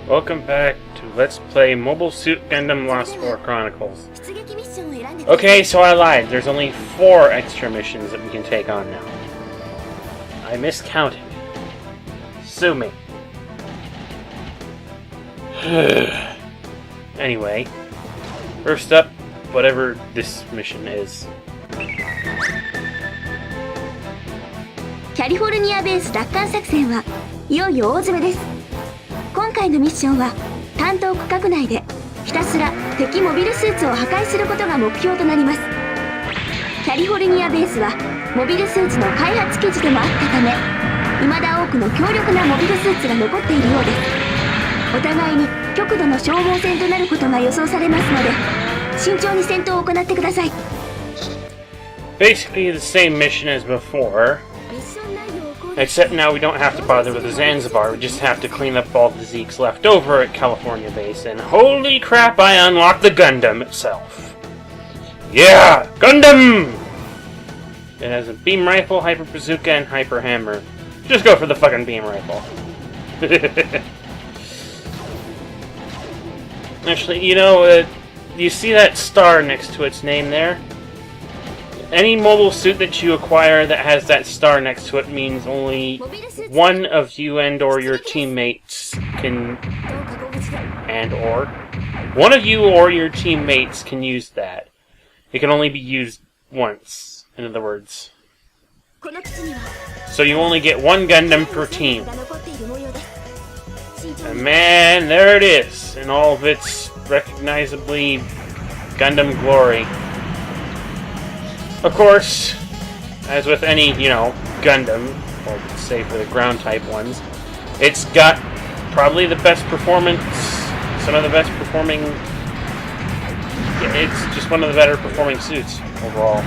Welcome back to Let's Play Mobile Suit Gundam Lost War Chronicles. Okay, so I lied. There's only 4 extra missions that we can take on now. I miscounted. Sue me. Anyway, first up, whatever this mission is. カリフォルニアベース奪還作戦はいよいよ大詰めです。今回のミッションは担当区画内でひたすら敵モビルスーツを破壊することが目標となります。カリフォルニアベースはモビルスーツの開発基地でもあったため、未だ多くの強力なモビルスーツが残っているようです。お互いに極度の消耗戦となることが予想されますので、慎重に戦闘を行ってください。Basically the same mission as before, except now we don't have to bother with the Zanzibar, we just have to clean up all the Zeeks left over at California Base, and holy crap, I unlocked the Gundam itself! Yeah! Gundam! It has a beam rifle, hyper bazooka, and hyper hammer. Just go for the fucking beam rifle. Actually, you know, you see that star next to its name there? Any mobile suit that you acquire that has that star next to it means only one of you and/or your teammates can... One of you or your teammates can use that. It can only be used once, in other words. So you only get one Gundam per team. And man, there it is, in all of its recognizably Gundam glory. Of course, as with any, Gundam, or say for the ground type ones, it's got probably the best performance, some of the best performing, it's just one of the better performing suits overall.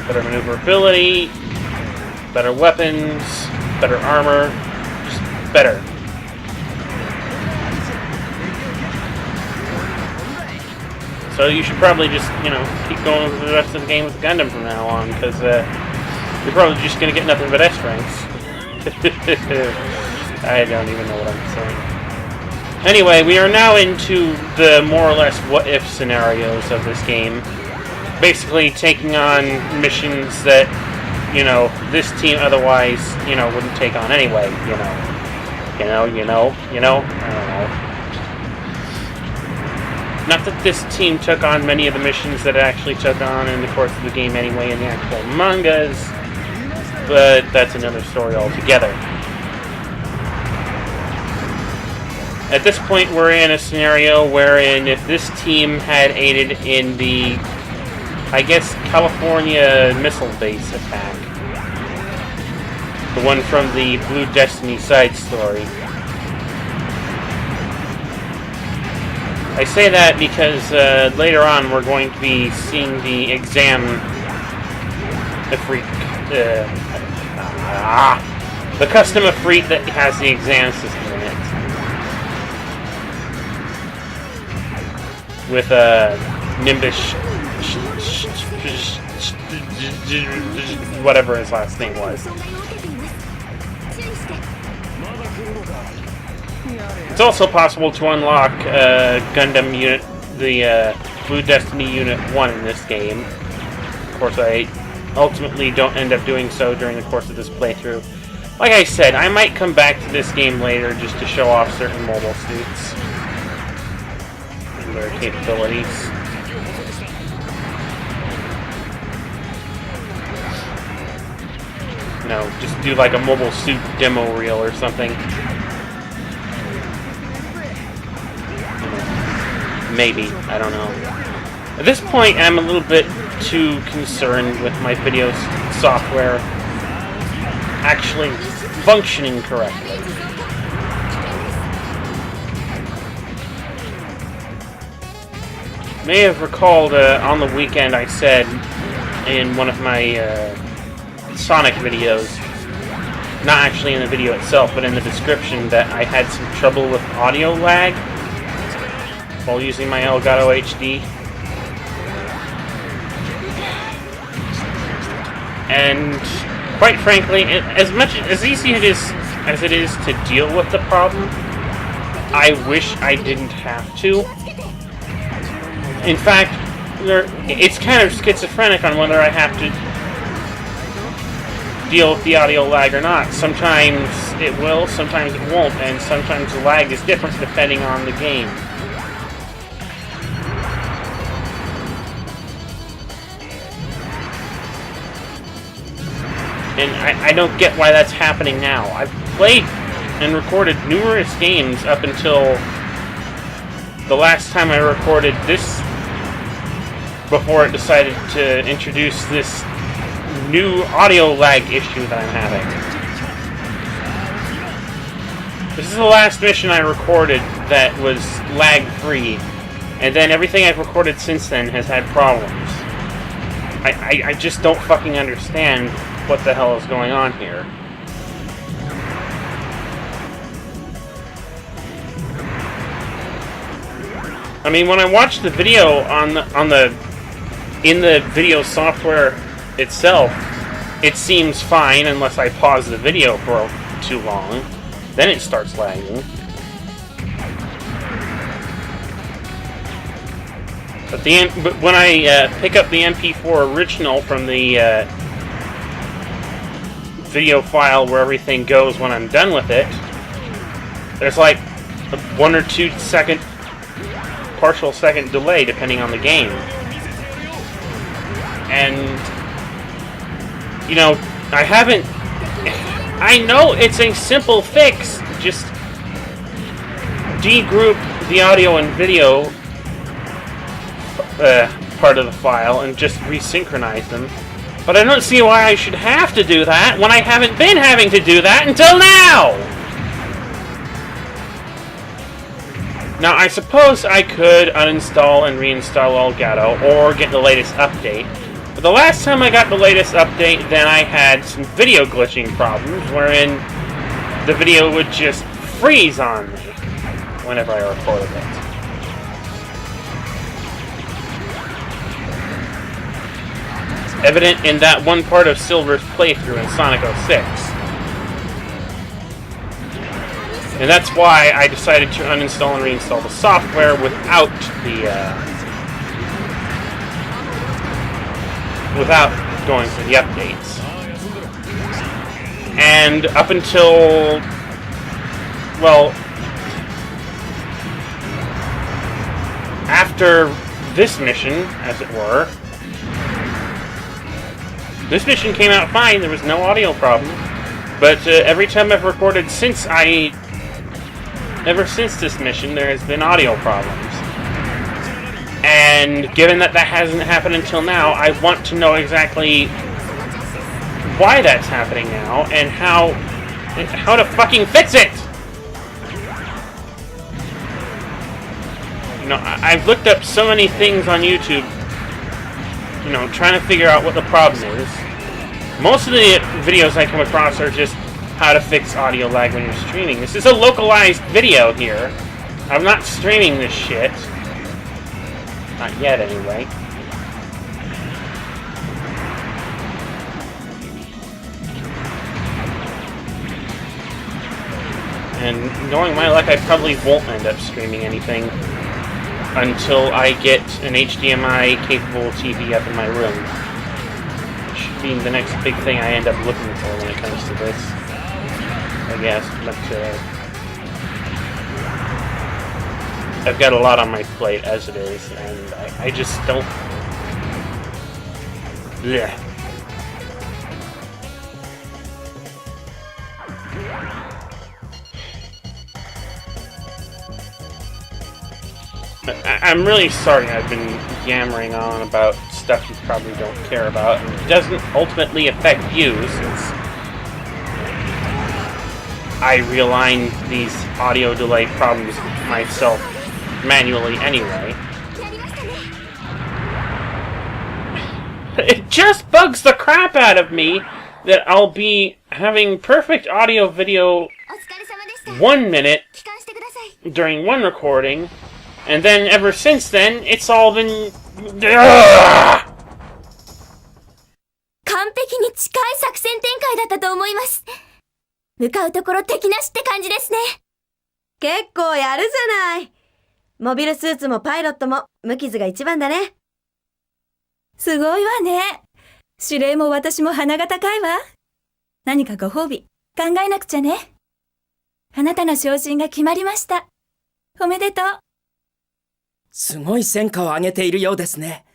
Better maneuverability, better weapons, better armor, just better. So you should probably just, keep going with the rest of the game with Gundam from now on, because you're probably just going to get nothing but S ranks. I don't even know what I'm saying. Anyway, we are now into the more or less what-if scenarios of this game. Basically taking on missions that, this team otherwise, wouldn't take on anyway, I don't know. Not that this team took on many of the missions that it actually took on in the course of the game anyway in the actual mangas, but that's another story altogether. At this point we're in a scenario wherein if this team had aided in the, I guess, California missile base attack, the one from the Blue Destiny side story. I say that because later on we're going to be seeing the the custom Ifrit that has the exam system in it. With Nimbus, whatever his last name was. It's also possible to unlock Gundam Unit, the Blue Destiny Unit 1 in this game. Of course, I ultimately don't end up doing so during the course of this playthrough. Like I said, I might come back to this game later just to show off certain mobile suits and their capabilities. Just do like a mobile suit demo reel or something. Maybe, I don't know. At this point, I'm a little bit too concerned with my video software actually functioning correctly. May have recalled on the weekend I said in one of my Sonic videos, not actually in the video itself, but in the description, that I had some trouble with audio lag while using my Elgato HD. And quite frankly, as easy it is as it is to deal with the problem, I wish I didn't have to. In fact, it's kind of schizophrenic on whether I have to deal with the audio lag or not. Sometimes it will, sometimes it won't, and sometimes the lag is different depending on the game. And I don't get why that's happening now. I've played and recorded numerous games up until the last time I recorded this, before it decided to introduce this new audio lag issue that I'm having. This is the last mission I recorded that was lag-free, and then everything I've recorded since then has had problems. I just don't fucking understand what the hell is going on here. I mean, when I watch the video in the video software itself, it seems fine unless I pause the video for too long. Then it starts lagging. But when I pick up the MP4 original from the video file where everything goes when I'm done with it, there's like a 1 or 2 second, partial second delay depending on the game. And, you know, I know it's a simple fix. Just degroup the audio and video part of the file and just resynchronize them. But I don't see why I should have to do that when I haven't been having to do that until now! Now, I suppose I could uninstall and reinstall Elgato or get the latest update. But the last time I got the latest update, then I had some video glitching problems wherein the video would just freeze on me whenever I recorded it. Evident in that one part of Silver's playthrough in Sonic 06. And that's why I decided to uninstall and reinstall the software without going through the updates. And up until, well, after this mission, as it were, this mission came out fine. There was no audio problem. But every time I've recorded ever since this mission, there has been audio problems. And given that that hasn't happened until now, I want to know exactly why that's happening now and how to fucking fix it. You know, I've looked up so many things on YouTube, you know, trying to figure out what the problem is. Most of the videos I come across are just how to fix audio lag when you're streaming. This is a localized video here. I'm not streaming this shit. Not yet, anyway. And knowing my luck, I probably won't end up streaming anything until I get an HDMI-capable TV up in my room. Which should be the next big thing I end up looking for when it comes to this, I guess. But I've got a lot on my plate as it is, and I just don't... Blech. I'm really sorry I've been yammering on about stuff you probably don't care about, and it doesn't ultimately affect you, since I realign these audio delay problems myself manually anyway. It just bugs the crap out of me that I'll be having perfect audio video 1 minute during one recording, and then ever since then, it's all been... 完璧に近い作戦展開だったと思います。向かうところ敵なしって感じですね。結構やるじゃない。モビルスーツもパイロットも無傷が一番だね。すごいわね。指令も私も鼻が高いわ。何かご褒美考えなくちゃね。あなたの昇進が決まりました。おめでとう。すごい戦果を上げているようですね。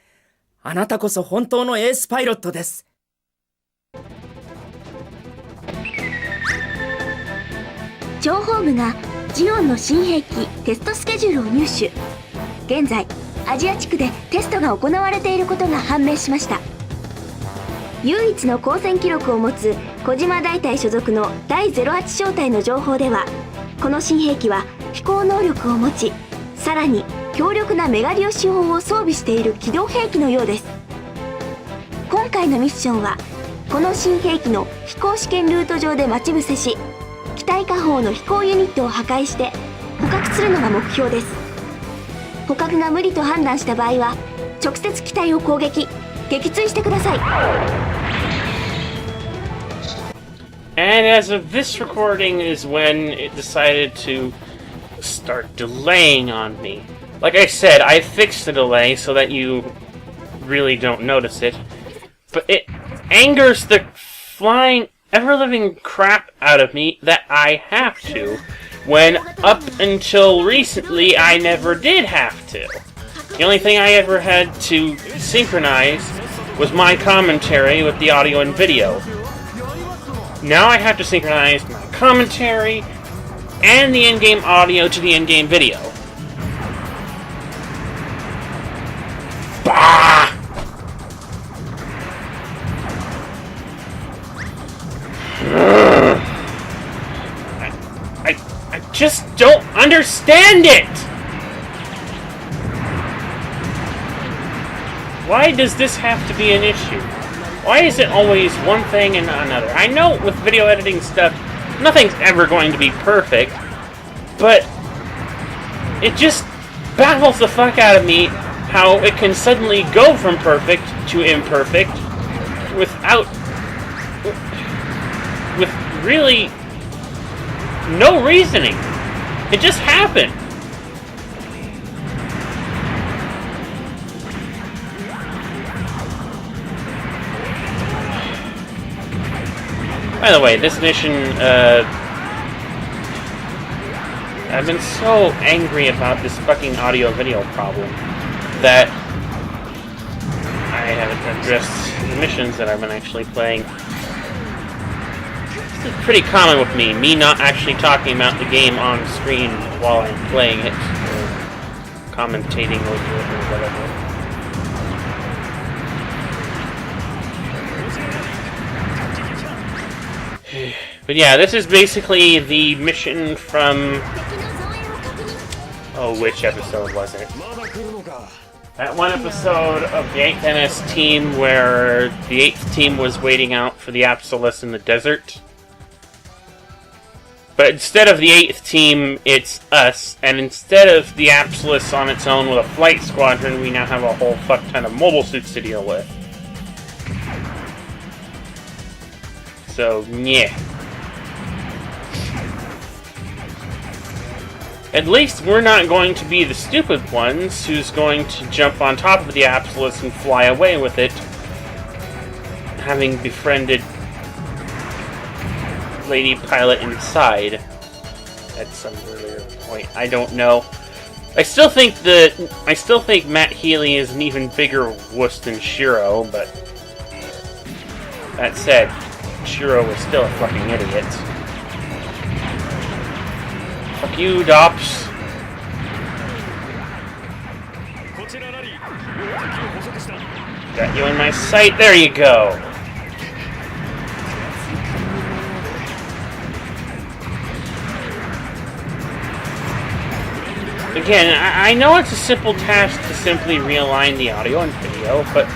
あなたこそ本当のエースパイロットです。諜報部がジオンの新兵器テストスケジュールを入手。現在アジア地区でテストが行われていることが判明しました。唯一の交戦記録を持つ小島大隊所属の第08小隊の情報では、この新兵器は飛行能力を持ち、さらに強力なメガ粒子砲を装備している機動兵器のようです。今回のミッションはこの新兵器の飛行試験ルート上で待ち伏せし、機体下方の飛行ユニットを破壊して捕獲するのが目標です。捕獲が無理と判断した場合は直接機体を攻撃、撃墜してください。 And as of this recording is when it decided to start delaying on me. Like I said, I fixed the delay so that you really don't notice it. But it angers the flying, ever-living crap out of me that I have to, when up until recently I never did have to. The only thing I ever had to synchronize was my commentary with the audio and video. Now I have to synchronize my commentary and the in-game audio to the in-game video. Bah! I just don't understand it! Why does this have to be an issue? Why is it always one thing and another? I know with video editing stuff, nothing's ever going to be perfect, but it just baffles the fuck out of me how it can suddenly go from perfect to imperfect with really no reasoning. It just happened. By the way, this mission, I've been so angry about this fucking audio-video problem that I haven't addressed the missions that I've been actually playing. This is pretty common with me not actually talking about the game on screen while I'm playing it, or commentating over it or whatever. But yeah, this is basically the mission from... Oh, which episode was it? That one episode of the 8th NS team where the 8th team was waiting out for the Absolus in the desert. But instead of the 8th team, it's us. And instead of the Absolus on its own with a flight squadron, we now have a whole fuck ton of mobile suits to deal with. So, yeah. At least we're not going to be the stupid ones who's going to jump on top of the Absolus and fly away with it, having befriended Lady Pilot inside at some earlier point. I don't know. I still think Matt Healy is an even bigger wuss than Shiro, but that said, Shiro was still a fucking idiot. Fuck you, Dops. Got you in my sight. There you go. Again, I know it's a simple task to simply realign the audio and video, but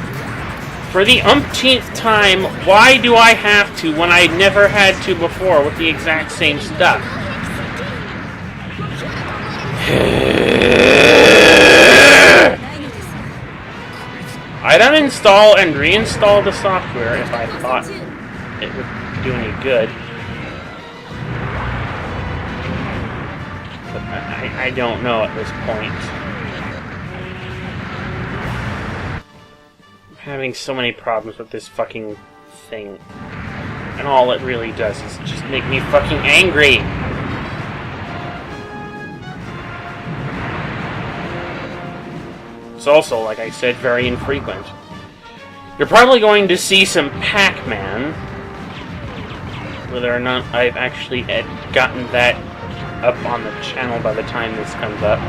for the umpteenth time, why do I have to when I never had to before with the exact same stuff? I'd uninstall and reinstall the software if I thought it would do any good. I don't know at this point. I'm having so many problems with this fucking thing. And all it really does is just make me fucking angry! It's also, like I said, very infrequent. You're probably going to see some Pac-Man. Whether or not I've actually gotten that up on the channel by the time this comes up.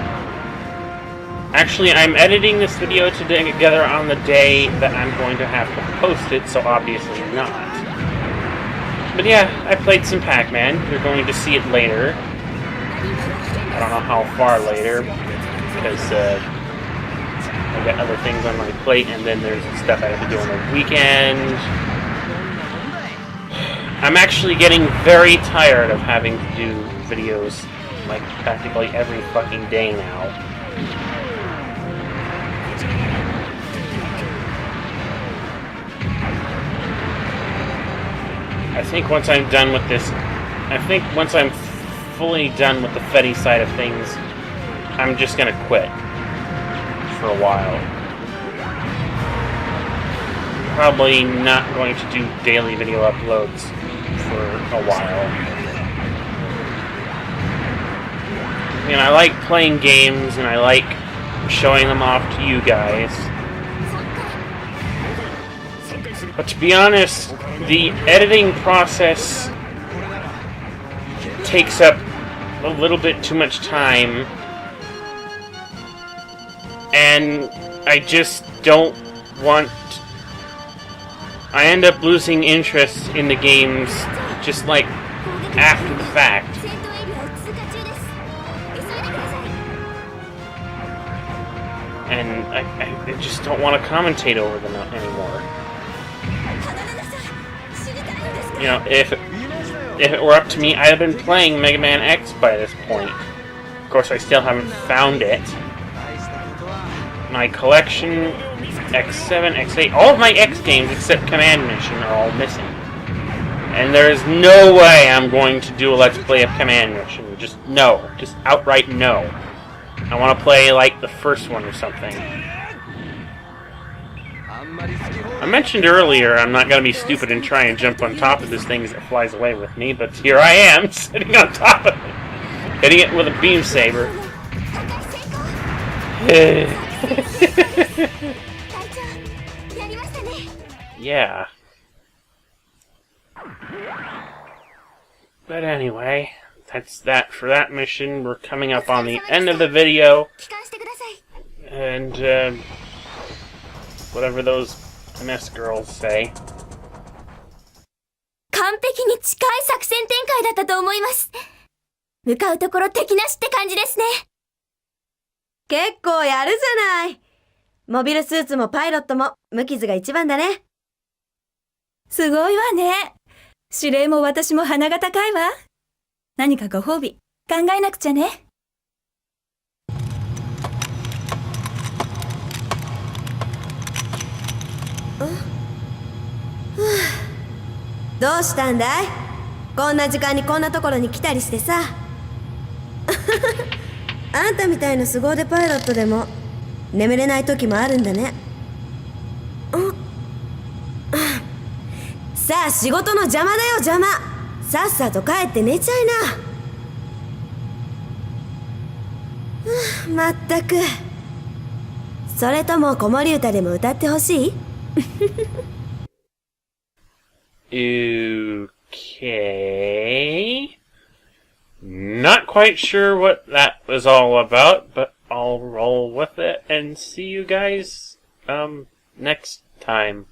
Actually, I'm editing this video together on the day that I'm going to have to post it, so obviously not. But yeah, I played some Pac-Man. You're going to see it later. I don't know how far later, because I've got other things on my plate, and then there's stuff I have to do on the weekend. I'm actually getting very tired of having to do videos like practically every fucking day now. I think once I'm done with this, once I'm fully done with the Fetty side of things, I'm just gonna quit for a while. Probably not going to do daily video uploads for a while. I mean, I like playing games and I like showing them off to you guys. But to be honest, the editing process takes up a little bit too much time. And I just don't want... I end up losing interest in the games just like after the fact. And I just don't want to commentate over them anymore. You know, if it were up to me, I'd have been playing Mega Man X by this point. Of course, I still haven't found it. My collection, X7, X8, all of my X games except Command Mission are all missing. And there is no way I'm going to do a Let's Play of Command Mission. Just no. Just outright no. I want to play, like, the first one or something. I mentioned earlier I'm not going to be stupid and try and jump on top of this thing as it flies away with me, but here I am, sitting on top of it, hitting it with a beam saber. Yeah. But anyway, that's that for that mission. We're coming up on the end of the video. And, whatever those MS girls say. 完璧に近い作戦展開だったと思います。向かうところ敵なしって感じですね。結構やるじゃない。モビルスーツもパイロットも無傷が一番だね。すごいわね。指令も私も鼻が高いわ。何かご褒美考えなくちゃね。どうしたんだい？こんな時間にこんなところに来たりしてさ。あんたみたいな凄腕パイロットでも眠れない時もあるんだね。さあ仕事の邪魔だよ邪魔。さっさと帰って寝ちゃいな。まったく。それとも子守歌でも歌ってほしい？ Okay. Not quite sure what that was all about, but I'll roll with it and see you guys next time.